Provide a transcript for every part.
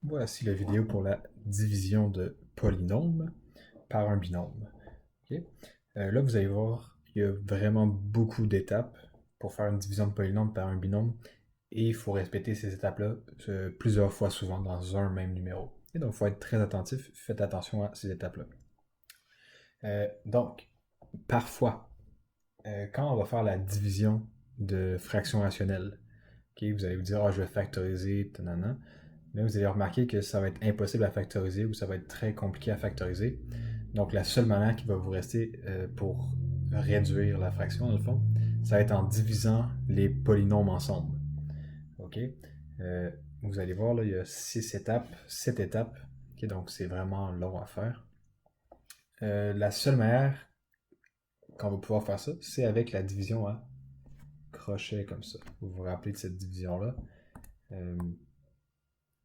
Voici la vidéo pour la division de polynômes par un binôme. Ok? Là, vous allez voir, il y a vraiment beaucoup d'étapes pour faire une division de polynôme par un binôme et il faut répéter ces étapes-là plusieurs fois souvent dans un même numéro. Et donc, il faut être très attentif, faites attention à ces étapes-là. Donc, parfois, quand on va faire la division de fractions rationnelles, ok, vous allez vous dire, ah, je vais factoriser, nanana. Mais vous allez remarquer que ça va être impossible à factoriser ou ça va être très compliqué à factoriser. Donc la seule manière qui va vous rester pour réduire la fraction, dans le fond, ça va être en divisant les polynômes ensemble. OK? Vous allez voir, là, il y a 6 étapes, 7 étapes. OK, donc c'est vraiment long à faire. La seule manière qu'on va pouvoir faire ça, c'est avec la division à crochet comme ça. Vous vous rappelez de cette division-là. Euh,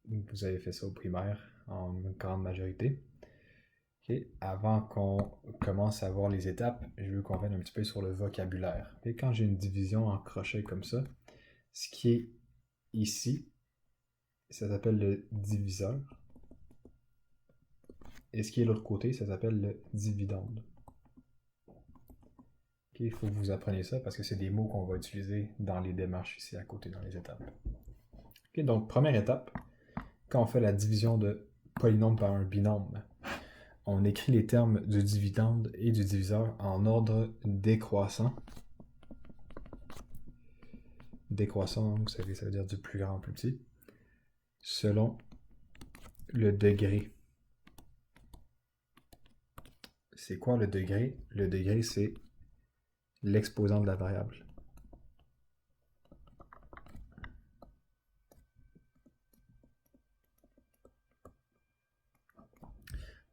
vous avez fait ça au primaire en grande majorité. Ok. Avant qu'on commence à voir les étapes, je veux qu'on vienne un petit peu sur le vocabulaire. Et quand j'ai une division en crochet comme ça, ce qui est ici, ça s'appelle le diviseur. Et ce qui est de l'autre côté, ça s'appelle le dividende. Ok, il faut que vous appreniez ça parce que c'est des mots qu'on va utiliser dans les démarches ici à côté, dans les étapes. Ok, donc, première étape, quand on fait la division de polynôme par un binôme, on écrit les termes du dividende et du diviseur en ordre décroissant. Décroissant, vous savez, ça veut dire du plus grand au plus petit, selon le degré. C'est quoi le degré? Le degré, c'est l'exposant de la variable.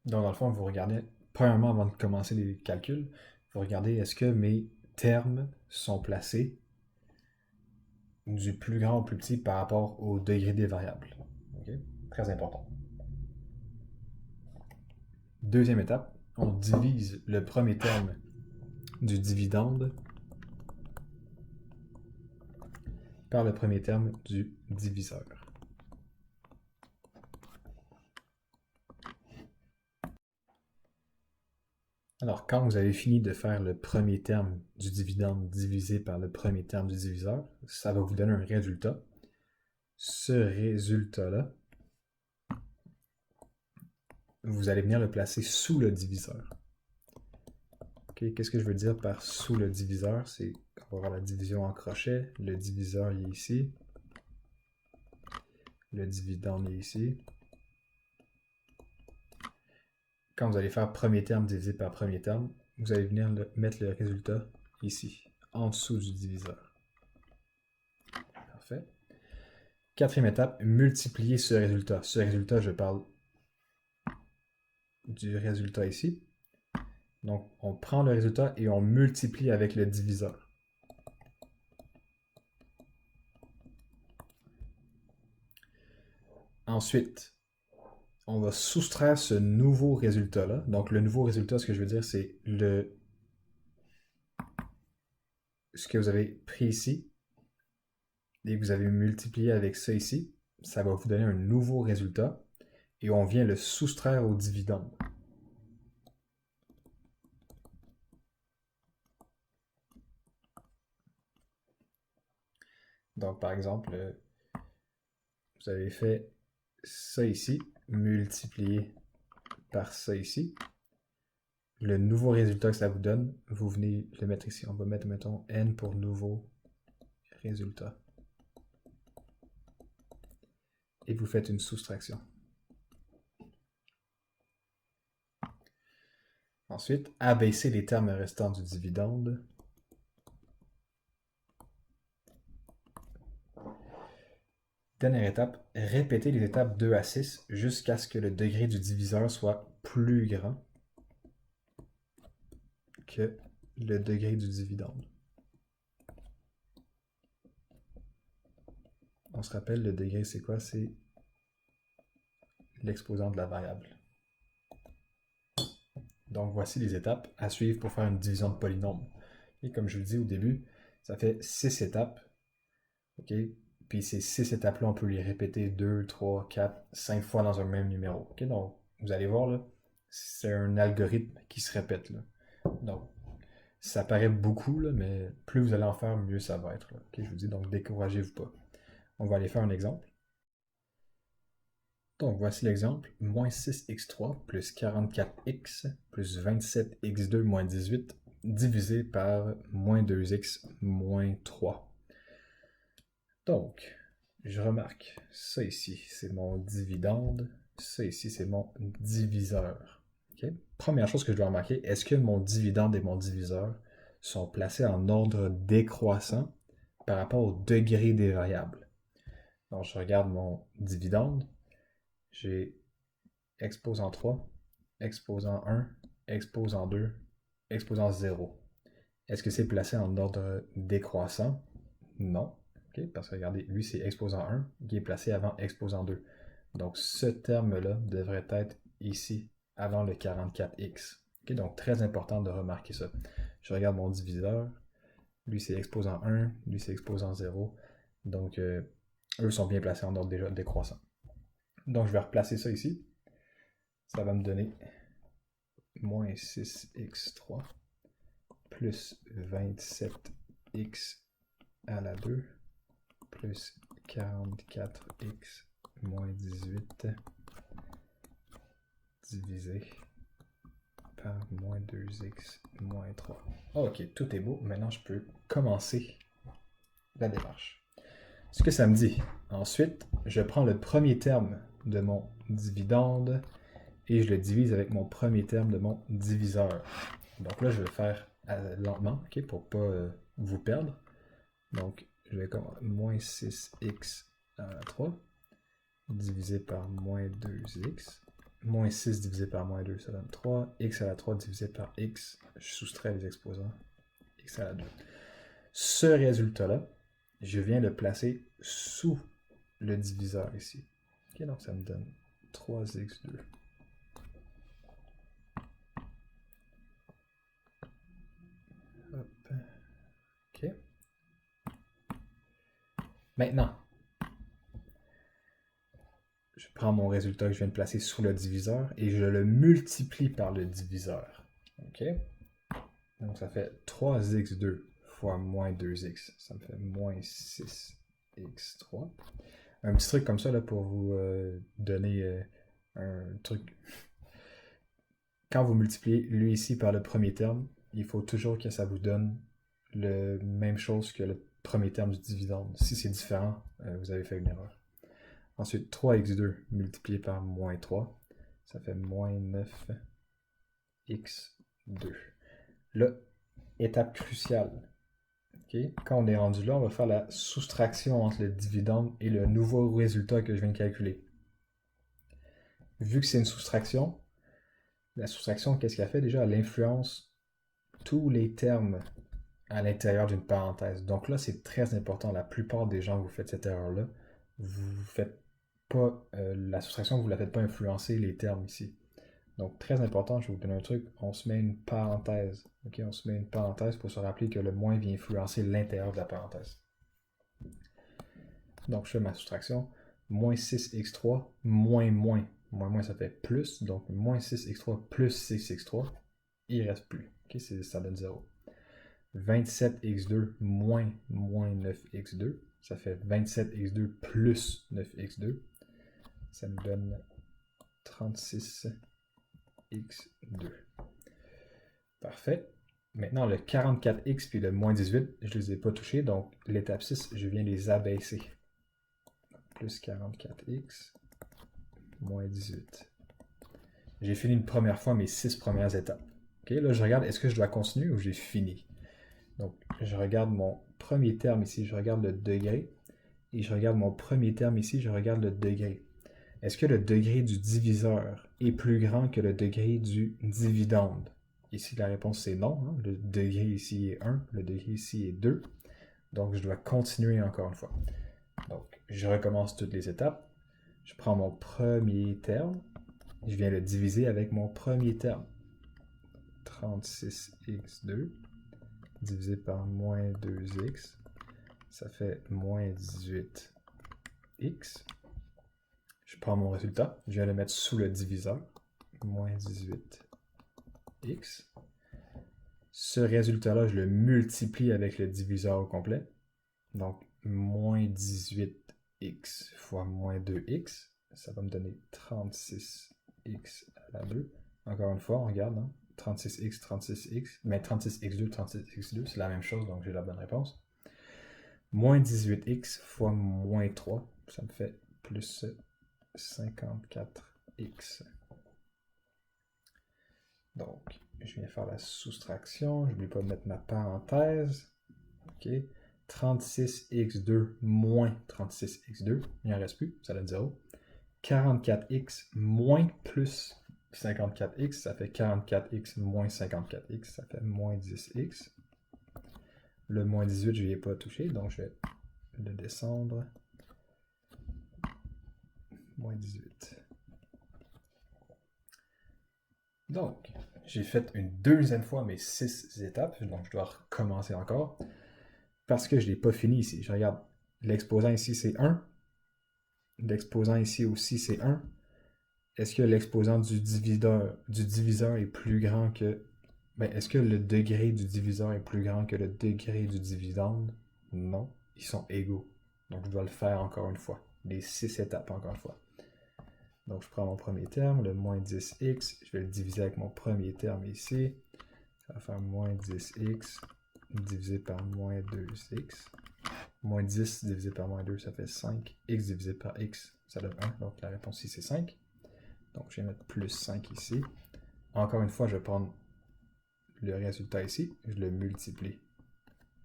Donc, dans le fond, vous regardez, premièrement, avant de commencer les calculs, vous regardez est-ce que mes termes sont placés du plus grand au plus petit par rapport au degré des variables. Okay? Très important. Deuxième étape, on divise le premier terme du dividende par le premier terme du diviseur. Alors, quand vous avez fini de faire le premier terme du dividende divisé par le premier terme du diviseur, ça va vous donner un résultat. Ce résultat-là, vous allez venir le placer sous le diviseur. Okay, qu'est-ce que je veux dire par sous le diviseur? C'est qu'on va avoir la division en crochet. Le diviseur il est ici. Le dividende est ici. Quand vous allez faire premier terme divisé par premier terme, vous allez venir mettre le résultat ici, en dessous du diviseur. Parfait. Quatrième étape, multiplier ce résultat. Ce résultat, je parle du résultat ici. Donc, on prend le résultat et on multiplie avec le diviseur. Ensuite, on va soustraire ce nouveau résultat-là. Donc, le nouveau résultat, ce que je veux dire, c'est ce que vous avez pris ici et que vous avez multiplié avec ça ici. Ça va vous donner un nouveau résultat et on vient le soustraire au dividende. Donc, par exemple, vous avez fait ça ici, multiplié par ça ici. Le nouveau résultat que ça vous donne, vous venez le mettre ici. On va mettre, mettons, n pour nouveau résultat. Et vous faites une soustraction. Ensuite, abaisser les termes restants du dividende. Dernière étape, répéter les étapes 2 à 6 jusqu'à ce que le degré du diviseur soit plus grand que le degré du dividende. On se rappelle, le degré, c'est quoi? C'est l'exposant de la variable. Donc, voici les étapes à suivre pour faire une division de polynôme. Et comme je vous le dis au début, ça fait 6 étapes. Okay? Puis ces 6 étapes-là, on peut les répéter 2, 3, 4, 5 fois dans un même numéro. Ok, donc, vous allez voir, là, c'est un algorithme qui se répète. Là. Donc, ça paraît beaucoup, là, mais plus vous allez en faire, mieux ça va être. Là. Ok, je vous dis, donc découragez-vous pas. On va aller faire un exemple. Donc, voici l'exemple. Moins 6x3 plus 44x plus 27x2 moins 18 divisé par moins 2x moins 3. Donc, je remarque, ça ici, c'est mon dividende. Ça ici, c'est mon diviseur. Okay? Première chose que je dois remarquer, est-ce que mon dividende et mon diviseur sont placés en ordre décroissant par rapport au degré des variables? Donc, je regarde mon dividende. J'ai exposant 3, exposant 1, exposant 2, exposant 0. Est-ce que c'est placé en ordre décroissant? Non. Okay? Parce que regardez, lui c'est exposant 1 qui est placé avant exposant 2. Donc ce terme-là devrait être ici, avant le 44x. Okay? Donc très important de remarquer ça. Je regarde mon diviseur. Lui c'est exposant 1, lui c'est exposant 0. Donc eux sont bien placés en ordre déjà décroissant. Donc je vais replacer ça ici. Ça va me donner moins 6x3 plus 27x à la 2 plus 44x moins 18 divisé par moins 2x moins 3. Ok, tout est beau. Maintenant, je peux commencer la démarche. Ce que ça me dit. Ensuite, je prends le premier terme de mon dividende et je le divise avec mon premier terme de mon diviseur. Donc là, je vais faire lentement, okay, pour ne pas vous perdre. Donc, je vais comme moins 6x à la 3 divisé par moins 2x. Moins 6 divisé par moins 2, ça donne 3. X à la 3 divisé par x. Je soustrais les exposants. X à la 2. Ce résultat-là, je viens le placer sous le diviseur ici. Okay, donc ça me donne 3x2. Hop. OK. Maintenant, je prends mon résultat que je viens de placer sous le diviseur et je le multiplie par le diviseur. OK? Donc ça fait 3x2 fois moins 2x. Ça me fait moins 6x3. Un petit truc comme ça là, pour vous donner un truc. Quand vous multipliez lui ici par le premier terme, il faut toujours que ça vous donne la même chose que le premier terme du dividende. Si c'est différent, vous avez fait une erreur. Ensuite, 3x2 multiplié par moins 3, ça fait moins 9x2. Là, étape cruciale. Okay? Quand on est rendu là, on va faire la soustraction entre le dividende et le nouveau résultat que je viens de calculer. Vu que c'est une soustraction, la soustraction, qu'est-ce qu'elle fait déjà? Elle influence tous les termes à l'intérieur d'une parenthèse. Donc là, c'est très important. La plupart des gens, vous faites cette erreur-là. Vous faites pas la soustraction, vous ne la faites pas influencer les termes ici. Donc, très important, je vais vous donner un truc. On se met une parenthèse. Okay? On se met une parenthèse pour se rappeler que le moins vient influencer l'intérieur de la parenthèse. Donc, je fais ma soustraction. Moins 6x3, moins moins. Moins moins, ça fait plus. Donc, moins 6x3 plus 6x3. Il ne reste plus. Okay? Ça donne 0. 27x2 moins moins 9x2. Ça fait 27x2 plus 9x2. Ça me donne 36x2. Parfait. Maintenant, le 44x puis le moins 18, je ne les ai pas touchés. Donc, l'étape 6, je viens les abaisser. Plus 44x, moins 18. J'ai fini une première fois mes 6 premières étapes. Okay, là, je regarde, est-ce que je dois continuer ou j'ai fini? Donc, je regarde mon premier terme ici, je regarde le degré. Et je regarde mon premier terme ici, je regarde le degré. Est-ce que le degré du diviseur est plus grand que le degré du dividende? Ici, la réponse c'est non. Hein? Le degré ici est 1, le degré ici est 2. Donc, je dois continuer encore une fois. Donc, je recommence toutes les étapes. Je prends mon premier terme. Je viens le diviser avec mon premier terme. 36x2 divisé par moins 2x. Ça fait moins 18x. x. Je prends mon résultat, je viens le mettre sous le diviseur, moins 18x. Ce résultat-là, je le multiplie avec le diviseur au complet. Donc, moins 18x fois moins 2x, ça va me donner 36x à la 2. Encore une fois, on regarde, hein? 36x, 36x, mais 36x2, 36x2, c'est la même chose, donc j'ai la bonne réponse. Moins 18x fois moins 3, ça me fait plus 54x. Donc, je viens faire la soustraction, je n'oublie pas de mettre ma parenthèse. OK. 36x2 moins 36x2, il n'en reste plus, ça donne 0. 44x moins plus 54x, ça fait 44x moins 54x, ça fait moins 10x. Le moins 18, je n'y ai pas touché, donc je vais le descendre. Moins 18. Donc, j'ai fait une deuxième fois mes 6 étapes, donc je dois recommencer encore. Parce que je ne l'ai pas fini ici. Je regarde, l'exposant ici c'est 1. L'exposant ici aussi c'est 1. Est-ce que l'exposant du diviseur est plus grand que... est-ce que le degré du diviseur est plus grand que le degré du dividende? Non, ils sont égaux. Donc je dois le faire encore une fois. Les 6 étapes encore une fois. Donc je prends mon premier terme, le moins 10x. Je vais le diviser avec mon premier terme ici. Ça va faire moins 10x divisé par moins 2x. Moins 10 divisé par moins 2, ça fait 5. X divisé par x, ça donne 1. Donc la réponse ici, c'est 5. Donc je vais mettre plus 5 ici. Encore une fois, je vais prendre le résultat ici. Je le multiplie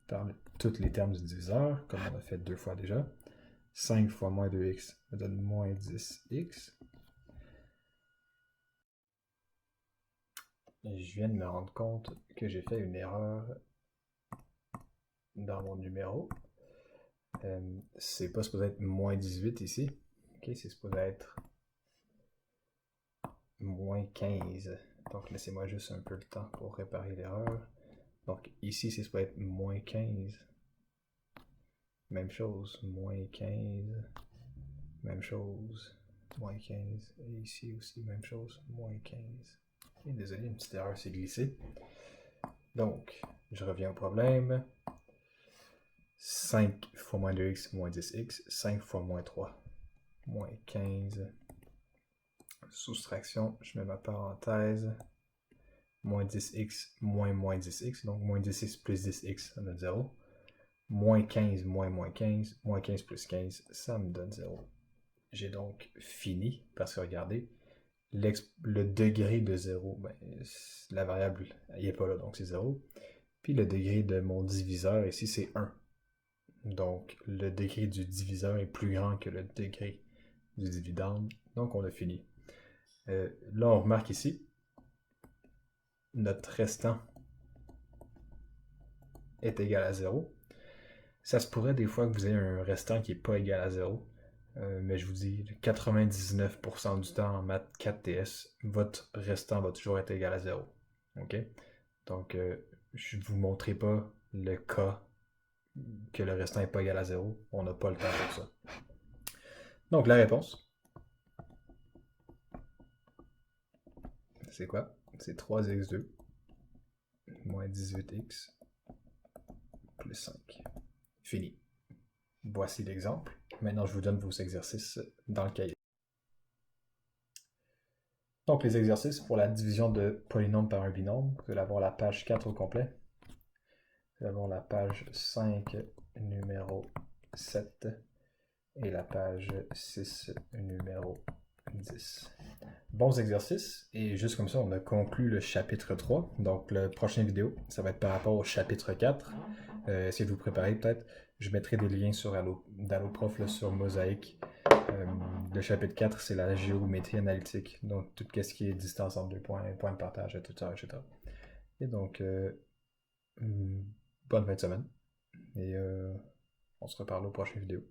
par tous les termes du diviseur, comme on a fait 2 fois déjà. 5 fois moins 2x me donne moins 10x. Et je viens de me rendre compte que j'ai fait une erreur dans mon numéro. C'est pas supposé être moins 18 ici. Ok, c'est supposé être moins 15. Donc laissez-moi juste un peu le temps pour réparer l'erreur. Donc ici, c'est supposé être moins 15. Même chose, moins 15. Même chose, moins 15. Et ici aussi, même chose, moins 15. Et désolé, une petite erreur s'est glissée. Donc, je reviens au problème. 5 fois moins 2x, moins 10x. 5 fois moins 3, moins 15. Soustraction, je mets ma parenthèse. Moins 10x, moins 10x. Donc, moins 10x plus 10x, ça donne 0. Moins 15, moins 15. Moins 15 plus 15, ça me donne 0. J'ai donc fini, parce que regardez, le degré de 0, la variable, elle n'est pas là, donc c'est 0. Puis le degré de mon diviseur, ici, c'est 1. Donc, le degré du diviseur est plus grand que le degré du dividende. Donc, on a fini. Là, on remarque ici, notre restant est égal à 0. Ça se pourrait des fois que vous ayez un restant qui n'est pas égal à 0. Mais je vous dis, 99% du temps en maths 4TS, votre restant va toujours être égal à 0. OK? Donc, je ne vous montrerai pas le cas que le restant n'est pas égal à 0. On n'a pas le temps pour ça. Donc, la réponse, c'est quoi? C'est 3x2 moins 18x plus 5. Fini. Voici l'exemple. Maintenant, je vous donne vos exercices dans le cahier. Donc, les exercices pour la division de polynôme par un binôme, vous allez avoir la page 4 au complet. Vous allez avoir la page 5, numéro 7, et la page 6, numéro 10. Bons exercices, et juste comme ça, on a conclu le chapitre 3. Donc, la prochaine vidéo, ça va être par rapport au chapitre 4. Essayez de vous préparer peut-être. Je mettrai des liens sur Alloprof, sur Mosaïque. Le chapitre 4, c'est la géométrie analytique. Donc, tout ce qui est distance entre deux points, point de partage, etc. Et donc, bonne fin de semaine. Et on se reparle aux prochaines vidéos.